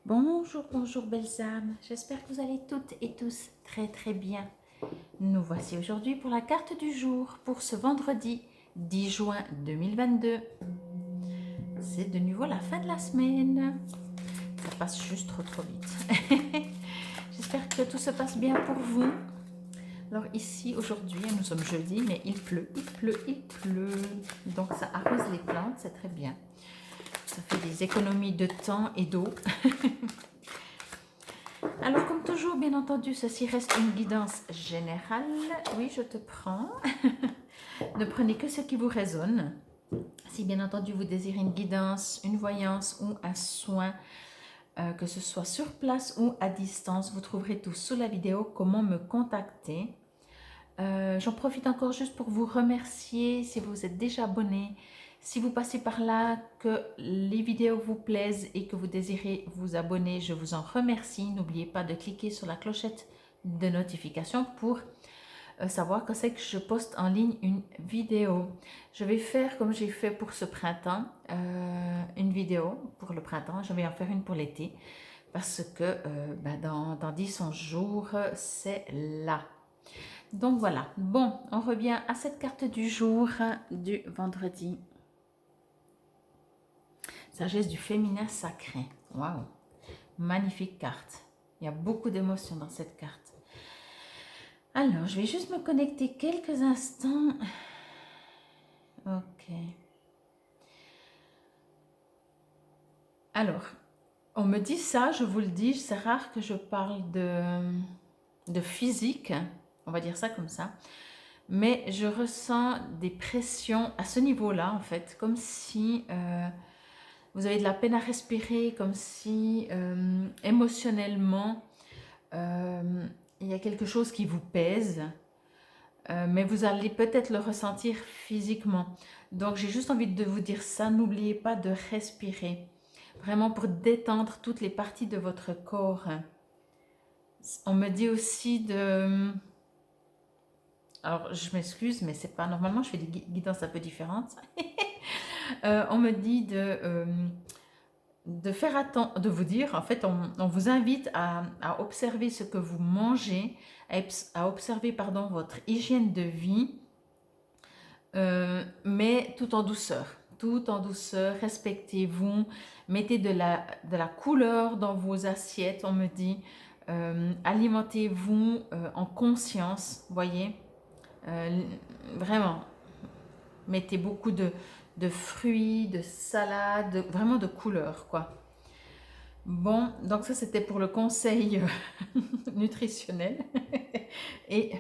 Bonjour, bonjour belles âmes, j'espère que vous allez toutes et tous très bien. Nous voici aujourd'hui pour la carte du jour pour ce vendredi 10 juin 2022. C'est de nouveau la fin de la semaine. Ça passe juste trop vite. J'espère que tout se passe bien pour vous. Alors ici aujourd'hui, nous sommes jeudi, mais il pleut. Donc ça arrose les plantes, c'est très bien. Ça fait des économies de temps et d'eau. Alors, comme toujours, bien entendu, ceci reste une guidance générale. Oui, je te prends. Ne prenez que ce qui vous résonne. Si bien entendu vous désirez une guidance, une voyance ou un soin, que ce soit sur place ou à distance, vous trouverez tout sous la vidéo comment me contacter. J'en profite encore juste pour vous remercier si vous êtes déjà abonné. Si vous passez par là, que les vidéos vous plaisent et que vous désirez vous abonner, je vous en remercie. N'oubliez pas de cliquer sur la clochette de notification pour savoir que c'est que je poste en ligne une vidéo. Je vais faire comme j'ai fait pour ce printemps, une vidéo pour le printemps. Je vais en faire une pour l'été parce que dans 10-11 jours, c'est là. Donc voilà, bon, on revient à cette carte du jour du vendredi. Sagesse du féminin sacré. Waouh, magnifique carte. Il y a beaucoup d'émotions dans cette carte. Alors, je vais juste me connecter quelques instants. Ok. Alors, on me dit ça, je vous le dis, c'est rare que je parle de physique, on va dire ça comme ça. Mais je ressens des pressions à ce niveau-là, en fait, comme si vous avez de la peine à respirer, comme si émotionnellement, il y a quelque chose qui vous pèse, mais vous allez peut-être le ressentir physiquement. Donc, j'ai juste envie de vous dire ça, n'oubliez pas de respirer, vraiment pour détendre toutes les parties de votre corps. On me dit aussi de... Alors, je m'excuse, mais c'est pas... Normalement, je fais des guidances un peu différentes. On me dit de faire attention, de vous dire, en fait, on vous invite à observer ce que vous mangez, à observer, pardon, votre hygiène de vie, mais tout en douceur. Tout en douceur, respectez-vous, mettez de la couleur dans vos assiettes, on me dit, alimentez-vous en conscience, voyez. Vraiment, mettez beaucoup de fruits, de salades, vraiment de couleurs, quoi. Bon, donc ça c'était pour le conseil nutritionnel. Et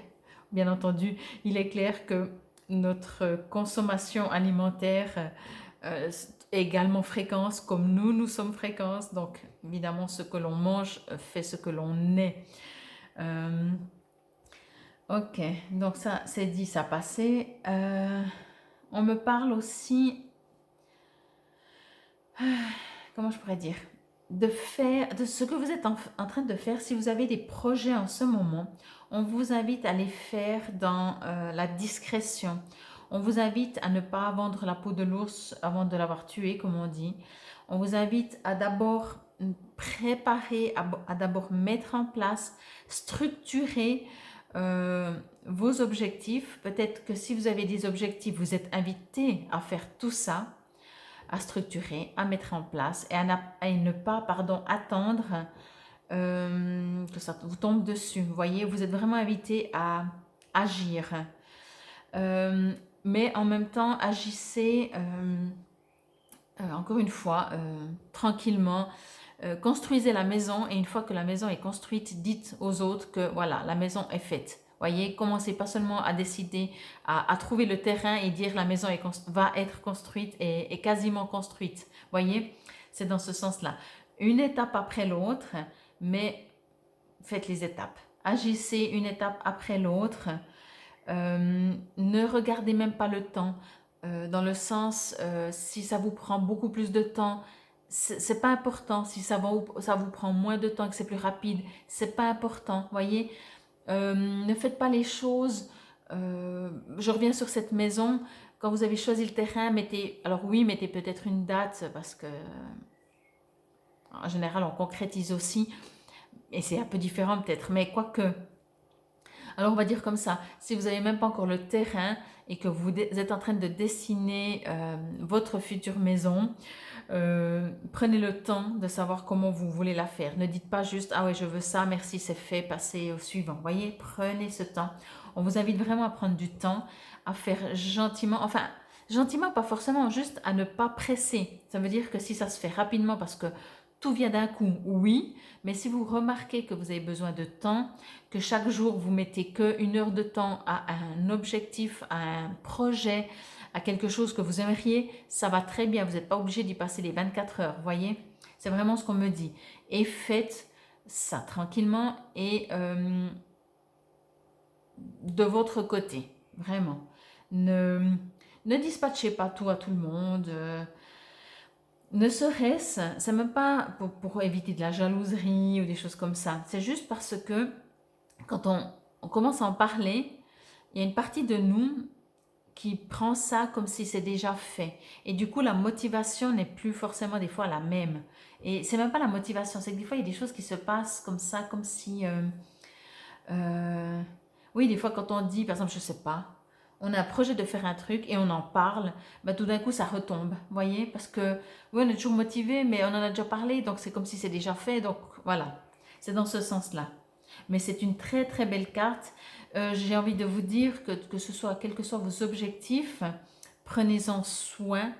bien entendu, il est clair que notre consommation alimentaire est également fréquence, comme nous sommes fréquences. Donc évidemment, ce que l'on mange fait ce que l'on est. Ok, donc ça c'est dit, ça passé. On me parle aussi, comment je pourrais dire, de ce que vous êtes en train de faire. Si vous avez des projets en ce moment, on vous invite à les faire dans la discrétion. On vous invite à ne pas vendre la peau de l'ours avant de l'avoir tué, comme on dit. On vous invite à d'abord préparer, à d'abord mettre en place, structurer vos objectifs. Peut-être que si vous avez des objectifs, vous êtes invité à faire tout ça, à structurer, à mettre en place et à ne pas, attendre que ça vous tombe dessus. Vous voyez, vous êtes vraiment invité à agir. Mais en même temps, agissez, encore une fois, tranquillement. Construisez la maison et une fois que la maison est construite, dites aux autres que voilà, la maison est faite. Voyez, commencez pas seulement à décider, à trouver le terrain et dire la maison va être construite et quasiment construite. Voyez, c'est dans ce sens-là. Une étape après l'autre, mais faites les étapes. Agissez une étape après l'autre. Ne regardez même pas le temps. Dans le sens, si ça vous prend beaucoup plus de temps, c'est pas important. Si ça vous prend moins de temps, que c'est plus rapide, c'est pas important. Voyez, ne faites pas les choses. Je reviens sur cette maison. Quand vous avez choisi le terrain, mettez peut-être une date parce que en général, on concrétise aussi, et c'est un peu différent peut-être, mais quoique. Alors, on va dire comme ça, si vous n'avez même pas encore le terrain et que vous êtes en train de dessiner votre future maison, prenez le temps de savoir comment vous voulez la faire. Ne dites pas juste, ah ouais, je veux ça, merci, c'est fait, passez au suivant. Voyez, prenez ce temps. On vous invite vraiment à prendre du temps, à faire gentiment, enfin, gentiment, pas forcément, juste à ne pas presser. Ça veut dire que si ça se fait rapidement parce que tout vient d'un coup, oui, mais si vous remarquez que vous avez besoin de temps, que chaque jour vous mettez que 1 heure de temps à un objectif, à un projet, à quelque chose que vous aimeriez, ça va très bien. Vous n'êtes pas obligé d'y passer les 24 heures, voyez. C'est vraiment ce qu'on me dit. Et faites ça tranquillement et de votre côté, vraiment. Ne dispatchez pas tout à tout le monde. Ne serait-ce, c'est même pas pour éviter de la jalouserie ou des choses comme ça. C'est juste parce que quand on commence à en parler, il y a une partie de nous qui prend ça comme si c'est déjà fait. Et du coup, la motivation n'est plus forcément des fois la même. Et c'est même pas la motivation, c'est que des fois, il y a des choses qui se passent comme ça, comme si... oui, des fois, quand on dit, par exemple, je sais pas, on a un projet de faire un truc et on en parle, bah, tout d'un coup, ça retombe, vous voyez. Parce que, oui, on est toujours motivé, mais on en a déjà parlé, donc c'est comme si c'est déjà fait. Donc, voilà, c'est dans ce sens-là. Mais c'est une très très belle carte. J'ai envie de vous dire que ce soit, quels que soient vos objectifs, prenez-en soin,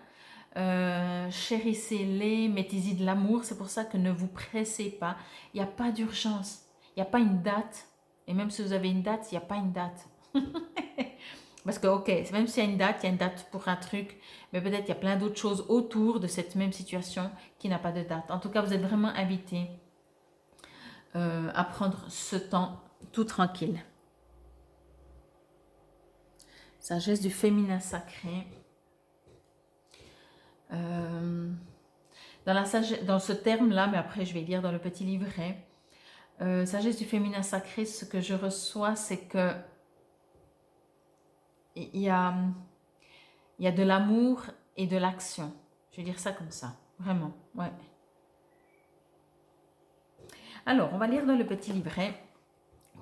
chérissez-les, mettez-y de l'amour. C'est pour ça que ne vous pressez pas. Il n'y a pas d'urgence, il n'y a pas une date. Et même si vous avez une date, il n'y a pas une date. Parce que, ok, même s'il y a une date, il y a une date pour un truc, mais peut-être il y a plein d'autres choses autour de cette même situation qui n'a pas de date. En tout cas, vous êtes vraiment invité à prendre ce temps tout tranquille. Sagesse du féminin sacré. Dans ce terme-là, mais après je vais lire dans le petit livret. Sagesse du féminin sacré, ce que je reçois, c'est que il y a de l'amour et de l'action. Je vais dire ça comme ça, vraiment, ouais. Alors, on va lire dans le petit livret.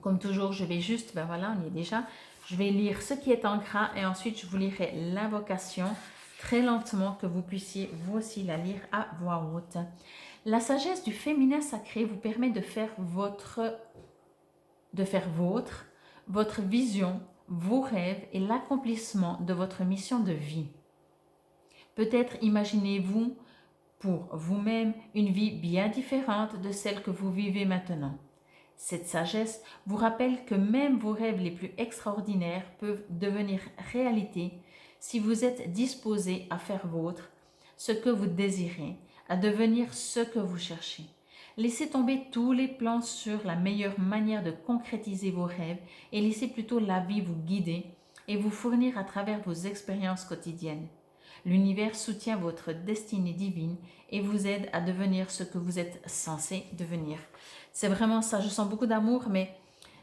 Comme toujours, je vais juste, ben voilà, on y est déjà. Je vais lire ce qui est en gras et ensuite je vous lirai l'invocation très lentement, que vous puissiez vous aussi la lire à voix haute. La sagesse du féminin sacré vous permet de faire vôtre votre vision, vos rêves et l'accomplissement de votre mission de vie. Peut-être imaginez-vous pour vous-même une vie bien différente de celle que vous vivez maintenant. Cette sagesse vous rappelle que même vos rêves les plus extraordinaires peuvent devenir réalité si vous êtes disposé à faire vôtre ce que vous désirez, à devenir ce que vous cherchez. Laissez tomber tous les plans sur la meilleure manière de concrétiser vos rêves et laissez plutôt la vie vous guider et vous fournir à travers vos expériences quotidiennes. L'univers soutient votre destinée divine et vous aide à devenir ce que vous êtes censé devenir. C'est vraiment ça, je sens beaucoup d'amour, mais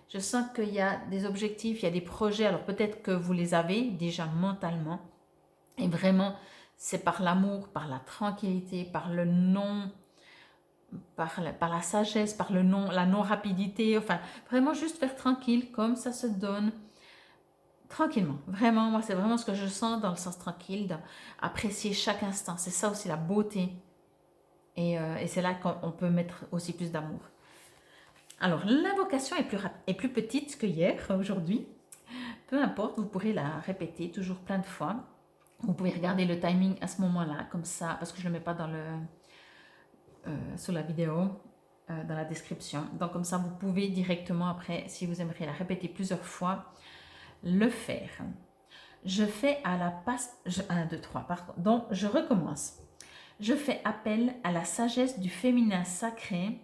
je sens qu'il y a des objectifs, il y a des projets, alors peut-être que vous les avez déjà mentalement, et vraiment, c'est par l'amour, par la tranquillité, par le non, par la sagesse, par le non, la non-rapidité, enfin, vraiment juste faire tranquille, comme ça se donne, tranquillement. Vraiment, moi, c'est vraiment ce que je sens dans le sens tranquille, d'apprécier chaque instant. C'est ça aussi la beauté, et c'est là qu'on peut mettre aussi plus d'amour. Alors, l'invocation est plus petite que hier, aujourd'hui. Peu importe, vous pourrez la répéter toujours plein de fois. Vous pouvez regarder le timing à ce moment-là, comme ça, parce que je ne le mets pas sur la vidéo, dans la description. Donc, comme ça, vous pouvez directement après, si vous aimeriez la répéter plusieurs fois, le faire. Je fais à la passe... 1, 2, 3, pardon. Donc, je recommence. Je fais appel à la sagesse du féminin sacré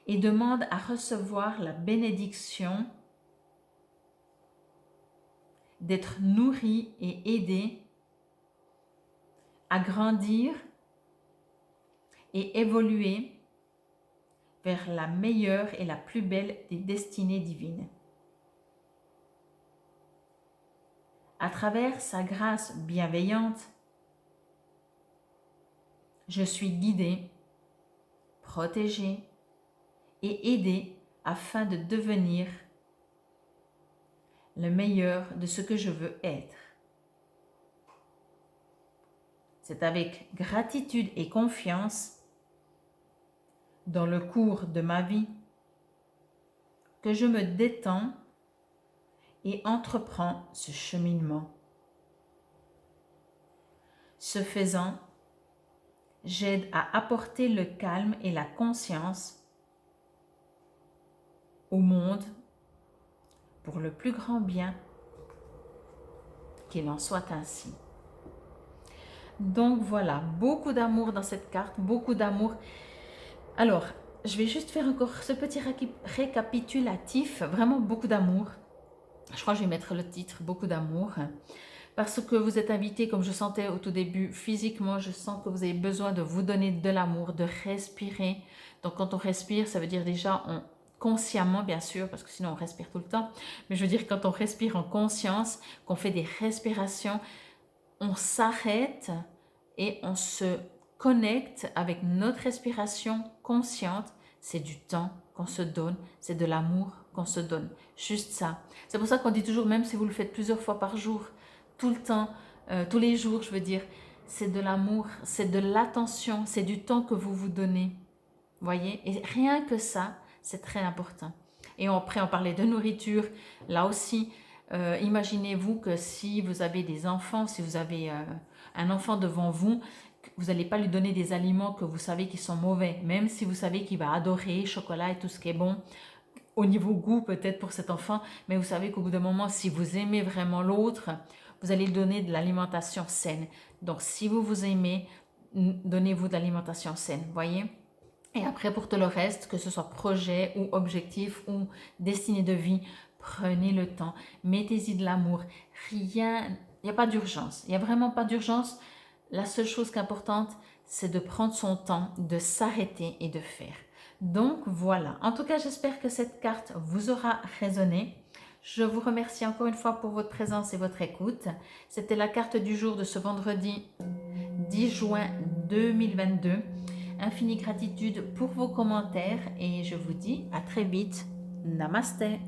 et demande à recevoir la bénédiction d'être nourri et aidé à grandir et évoluer vers la meilleure et la plus belle des destinées divines. À travers sa grâce bienveillante, Je suis guidée, protégée et aidée afin de devenir le meilleur de ce que je veux être. C'est avec gratitude et confiance dans le cours de ma vie que je me détends et entreprends ce cheminement. Ce faisant, j'aide à apporter le calme et la conscience au monde pour le plus grand bien, qu'il en soit ainsi. Donc voilà, beaucoup d'amour dans cette carte, beaucoup d'amour. Alors, je vais juste faire encore ce petit récapitulatif, vraiment beaucoup d'amour. Je crois que je vais mettre le titre, beaucoup d'amour. Parce que vous êtes invité, comme je sentais au tout début, physiquement, je sens que vous avez besoin de vous donner de l'amour, de respirer. Donc quand on respire, ça veut dire déjà consciemment, bien sûr, parce que sinon on respire tout le temps. Mais je veux dire quand on respire en conscience, qu'on fait des respirations, on s'arrête et on se connecte avec notre respiration consciente. C'est du temps qu'on se donne, c'est de l'amour qu'on se donne. Juste ça. C'est pour ça qu'on dit toujours, même si vous le faites plusieurs fois par jour, tout le temps, tous les jours, je veux dire, c'est de l'amour, c'est de l'attention, c'est du temps que vous vous donnez. Voyez? Et rien que ça, c'est très important. Et après, on parlait de nourriture. Là aussi, imaginez-vous que si vous avez des enfants, si vous avez un enfant devant vous, vous n'allez pas lui donner des aliments que vous savez qui sont mauvais, même si vous savez qu'il va adorer chocolat et tout ce qui est bon, au niveau goût peut-être pour cet enfant, mais vous savez qu'au bout d'un moment, si vous aimez vraiment l'autre, vous allez donner de l'alimentation saine. Donc, si vous vous aimez, donnez-vous de l'alimentation saine, voyez? Et après, pour tout le reste, que ce soit projet ou objectif ou destinée de vie, prenez le temps, mettez-y de l'amour. Rien, il n'y a pas d'urgence. Il n'y a vraiment pas d'urgence. La seule chose qui est importante, c'est de prendre son temps, de s'arrêter et de faire. Donc voilà. En tout cas, j'espère que cette carte vous aura résonné. Je vous remercie encore une fois pour votre présence et votre écoute. C'était la carte du jour de ce vendredi 10 juin 2022. Infinie gratitude pour vos commentaires et je vous dis à très vite. Namasté.